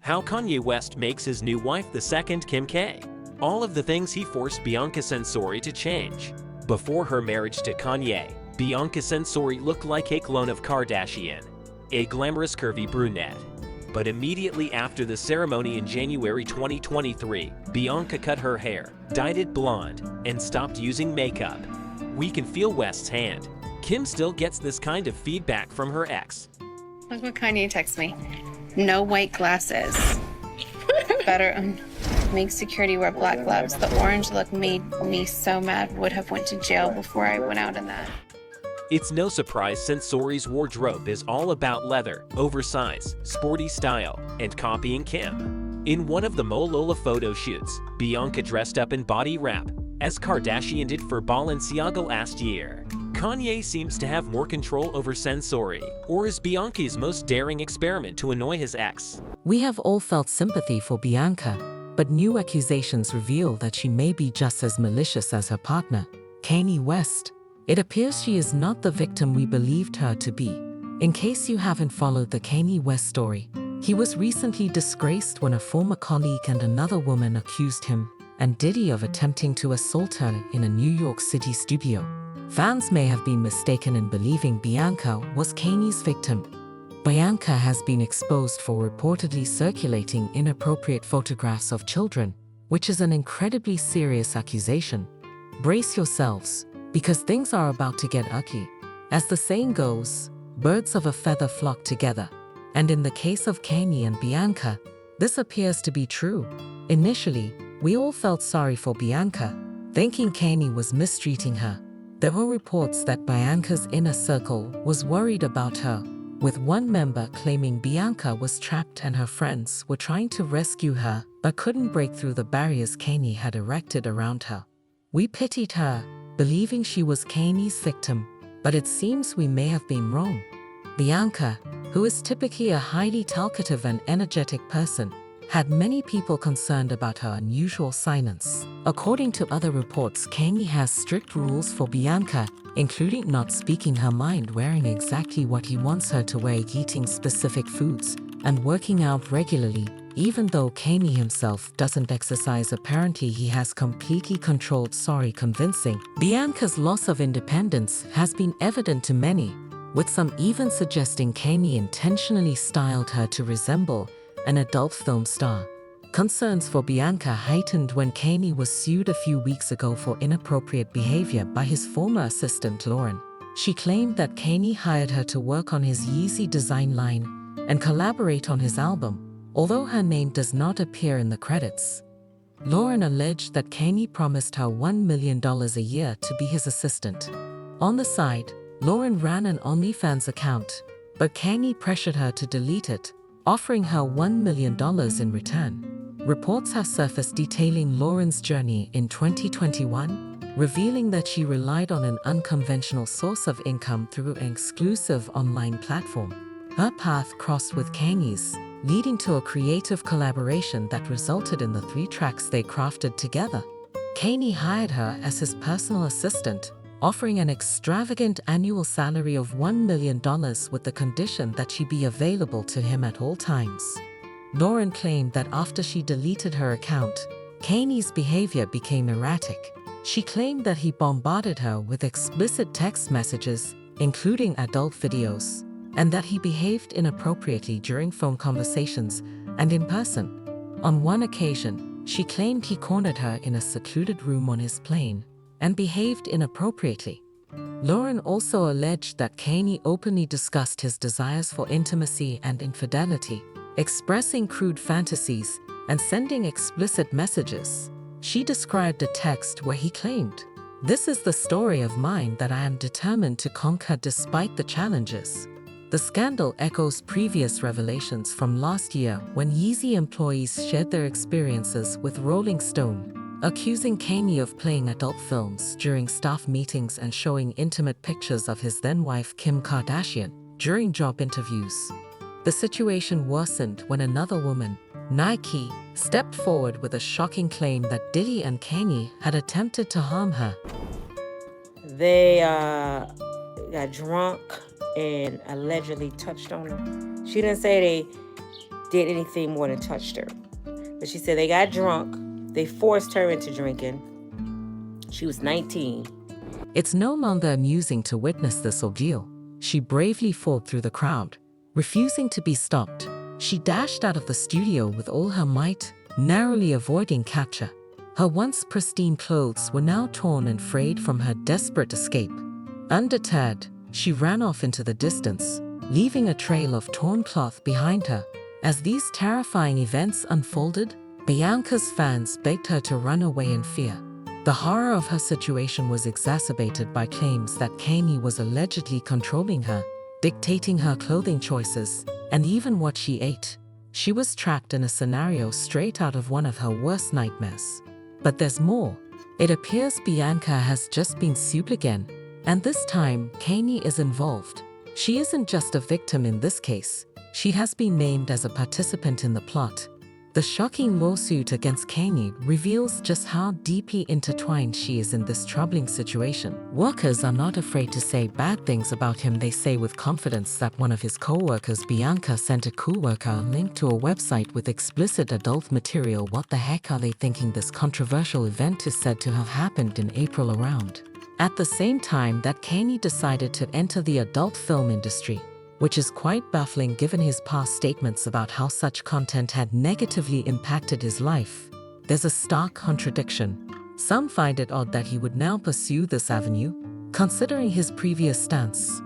How Kanye West makes his new wife the second Kim K. All of the things he forced Bianca Censori to change. Before her marriage to Kanye, Bianca Censori looked like a clone of Kardashian, a glamorous curvy brunette. But immediately after the ceremony in January 2023, Bianca cut her hair, dyed it blonde, and stopped using makeup. We can feel West's hand. Kim still gets this kind of feedback from her ex. Look what Kanye texts me. No white glasses. Better make security wear black gloves. The orange look made me so mad, would have went to jail before I went out in that. It's no surprise Censori's wardrobe is all about leather, oversized, sporty style, and copying Kim. In one of the Mo Lola photo shoots, Bianca dressed up in body wrap, as Kardashian did for Balenciaga last year. Kanye seems to have more control over Censori, or is Bianca's most daring experiment to annoy his ex. We have all felt sympathy for Bianca, but new accusations reveal that she may be just as malicious as her partner, Kanye West. It appears she is not the victim we believed her to be. In case you haven't followed the Kanye West story, he was recently disgraced when a former colleague and another woman accused him and Diddy of attempting to assault her in a New York City studio. Fans may have been mistaken in believing Bianca was Kanye's victim. Bianca has been exposed for reportedly circulating inappropriate photographs of children, which is an incredibly serious accusation. Brace yourselves, because things are about to get ugly. As the saying goes, birds of a feather flock together. And in the case of Kanye and Bianca, this appears to be true. Initially, we all felt sorry for Bianca, thinking Kanye was mistreating her. There were reports that Bianca's inner circle was worried about her, with one member claiming Bianca was trapped and her friends were trying to rescue her but couldn't break through the barriers Kanye had erected around her. We pitied her, believing she was Kanye's victim, but it seems we may have been wrong. Bianca, who is typically a highly talkative and energetic person, had many people concerned about her unusual silence. According to other reports, Kanye has strict rules for Bianca, including not speaking her mind, wearing exactly what he wants her to wear, eating specific foods, and working out regularly. Even though Kanye himself doesn't exercise, apparently he has completely controlled. Convincing. Bianca's loss of independence has been evident to many, with some even suggesting Kanye intentionally styled her to resemble an adult film star. Concerns for Bianca heightened when Kanye was sued a few weeks ago for inappropriate behavior by his former assistant Lauren. She claimed that Kanye hired her to work on his Yeezy design line and collaborate on his album, although her name does not appear in the credits. Lauren alleged that Kanye promised her $1 million a year to be his assistant. On the side, Lauren ran an OnlyFans account, but Kanye pressured her to delete it, offering her $1 million in return. Reports have surfaced detailing Lauren's journey in 2021, revealing that she relied on an unconventional source of income through an exclusive online platform. Her path crossed with Kanye's, leading to a creative collaboration that resulted in the 3 tracks they crafted together. Kanye hired her as his personal assistant, offering an extravagant annual salary of $1 million with the condition that she be available to him at all times. Lauren claimed that after she deleted her account, Kanye's behavior became erratic. She claimed that he bombarded her with explicit text messages, including adult videos, and that he behaved inappropriately during phone conversations and in person. On one occasion, she claimed he cornered her in a secluded room on his plane and behaved inappropriately. Lauren also alleged that Kanye openly discussed his desires for intimacy and infidelity, expressing crude fantasies and sending explicit messages. She described a text where he claimed, "This is the story of mine that I am determined to conquer despite the challenges." The scandal echoes previous revelations from last year when Yeezy employees shared their experiences with Rolling Stone, accusing Kanye of playing adult films during staff meetings and showing intimate pictures of his then-wife Kim Kardashian during job interviews. The situation worsened when another woman, Nike, stepped forward with a shocking claim that Diddy and Kanye had attempted to harm her. They got drunk and allegedly touched on her. She didn't say they did anything more than touched her. But she said they got drunk. They forced her into drinking. She was 19. It's no longer amusing to witness this ordeal. She bravely fought through the crowd. Refusing to be stopped, she dashed out of the studio with all her might, narrowly avoiding capture. Her once pristine clothes were now torn and frayed from her desperate escape. Undeterred, she ran off into the distance, leaving a trail of torn cloth behind her. As these terrifying events unfolded, Bianca's fans begged her to run away in fear. The horror of her situation was exacerbated by claims that Kanye was allegedly controlling her, dictating her clothing choices, and even what she ate. She was trapped in a scenario straight out of one of her worst nightmares. But there's more. It appears Bianca has just been sued again, and this time Kanye is involved. She isn't just a victim in this case. She has been named as a participant in the plot. The shocking lawsuit against Kanye reveals just how deeply intertwined she is in this troubling situation. Workers are not afraid to say bad things about him. They say with confidence that one of his co-workers, Bianca, sent a co-worker a link to a website with explicit adult material. What the heck are they thinking? This controversial event is said to have happened in April around at the same time that Kanye decided to enter the adult film industry, which is quite baffling given his past statements about how such content had negatively impacted his life. There's a stark contradiction. Some find it odd that he would now pursue this avenue, considering his previous stance.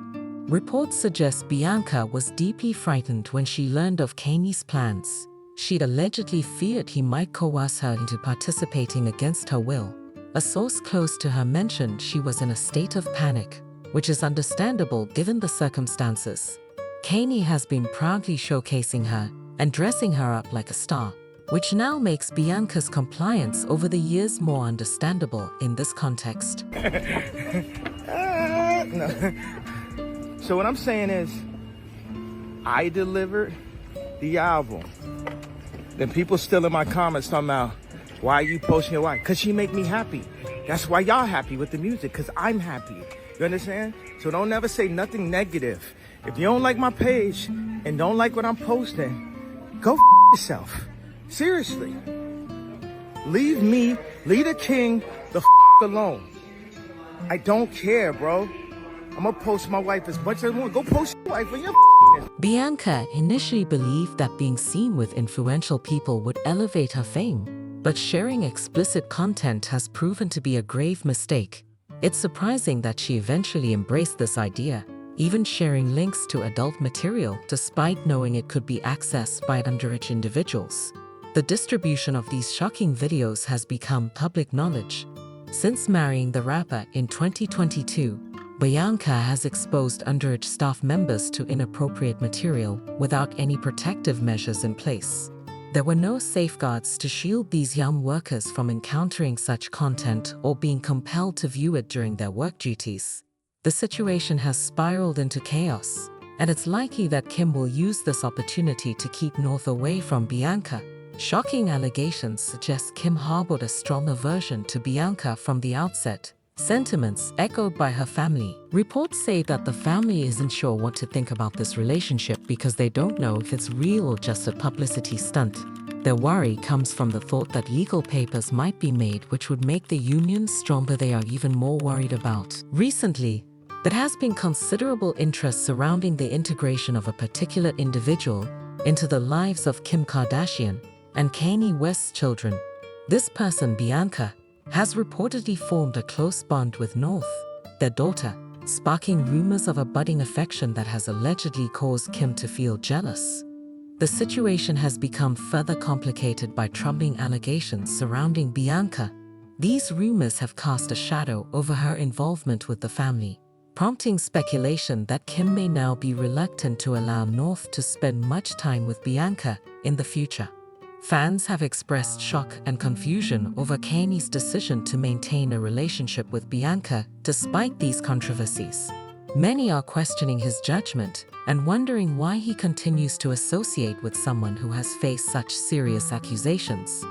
Reports suggest Bianca was deeply frightened when she learned of Kanye's plans. She'd allegedly feared he might coerce her into participating against her will. A source close to her mentioned she was in a state of panic, which is understandable given the circumstances. Kanye has been proudly showcasing her and dressing her up like a star, which now makes Bianca's compliance over the years more understandable in this context. No. So what I'm saying is, I delivered the album. Then people still in my comments talking about, why are you posting your wife? Because she make me happy. That's why y'all happy with the music, because I'm happy. You understand? So don't never say nothing negative. If you don't like my page and don't like what I'm posting, go yourself. Seriously. Leave me, leave the king the alone. I don't care, bro. I'm gonna post my wife as much as I want. Go post your wife on your Bianca initially believed that being seen with influential people would elevate her fame, but sharing explicit content has proven to be a grave mistake. It's surprising that she eventually embraced this idea, even sharing links to adult material despite knowing it could be accessed by underage individuals. The distribution of these shocking videos has become public knowledge. Since marrying the rapper in 2022, Bianca has exposed underage staff members to inappropriate material without any protective measures in place. There were no safeguards to shield these young workers from encountering such content or being compelled to view it during their work duties. The situation has spiraled into chaos, and it's likely that Kim will use this opportunity to keep North away from Bianca. Shocking allegations suggest Kim harbored a strong aversion to Bianca from the outset, sentiments echoed by her family. Reports say that the family isn't sure what to think about this relationship because they don't know if it's real or just a publicity stunt. Their worry comes from the thought that legal papers might be made which would make the union stronger. They are even more worried about. Recently, there has been considerable interest surrounding the integration of a particular individual into the lives of Kim Kardashian and Kanye West's children. This person, Bianca, has reportedly formed a close bond with North, their daughter, sparking rumors of a budding affection that has allegedly caused Kim to feel jealous. The situation has become further complicated by troubling allegations surrounding Bianca. These rumors have cast a shadow over her involvement with the family, prompting speculation that Kim may now be reluctant to allow North to spend much time with Bianca in the future. Fans have expressed shock and confusion over Kanye's decision to maintain a relationship with Bianca despite these controversies. Many are questioning his judgment and wondering why he continues to associate with someone who has faced such serious accusations.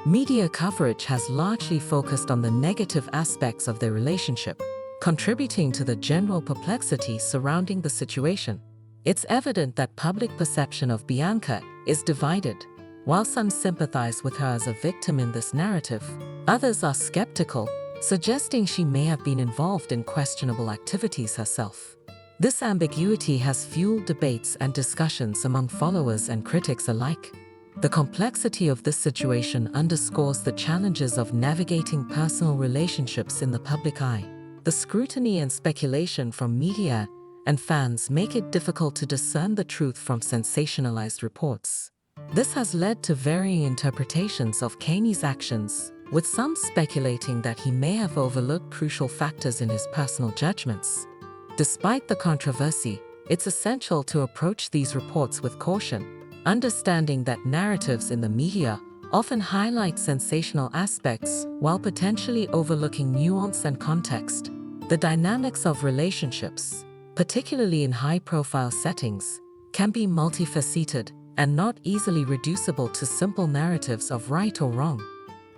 Media coverage has largely focused on the negative aspects of their relationship, contributing to the general perplexity surrounding the situation. It's evident that public perception of Bianca is divided. While some sympathize with her as a victim in this narrative, others are skeptical, suggesting she may have been involved in questionable activities herself. This ambiguity has fueled debates and discussions among followers and critics alike. The complexity of this situation underscores the challenges of navigating personal relationships in the public eye. The scrutiny and speculation from media and fans make it difficult to discern the truth from sensationalized reports. This has led to varying interpretations of Kanye's actions, with some speculating that he may have overlooked crucial factors in his personal judgments. Despite the controversy, it's essential to approach these reports with caution, understanding that narratives in the media often highlight sensational aspects while potentially overlooking nuance and context. The dynamics of relationships, particularly in high-profile settings, can be multifaceted and not easily reducible to simple narratives of right or wrong.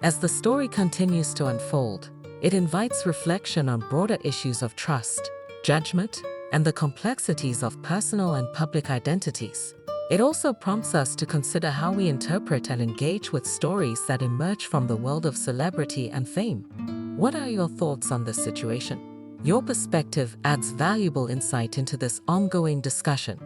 As the story continues to unfold, it invites reflection on broader issues of trust, judgment, and the complexities of personal and public identities. It also prompts us to consider how we interpret and engage with stories that emerge from the world of celebrity and fame. What are your thoughts on this situation? Your perspective adds valuable insight into this ongoing discussion.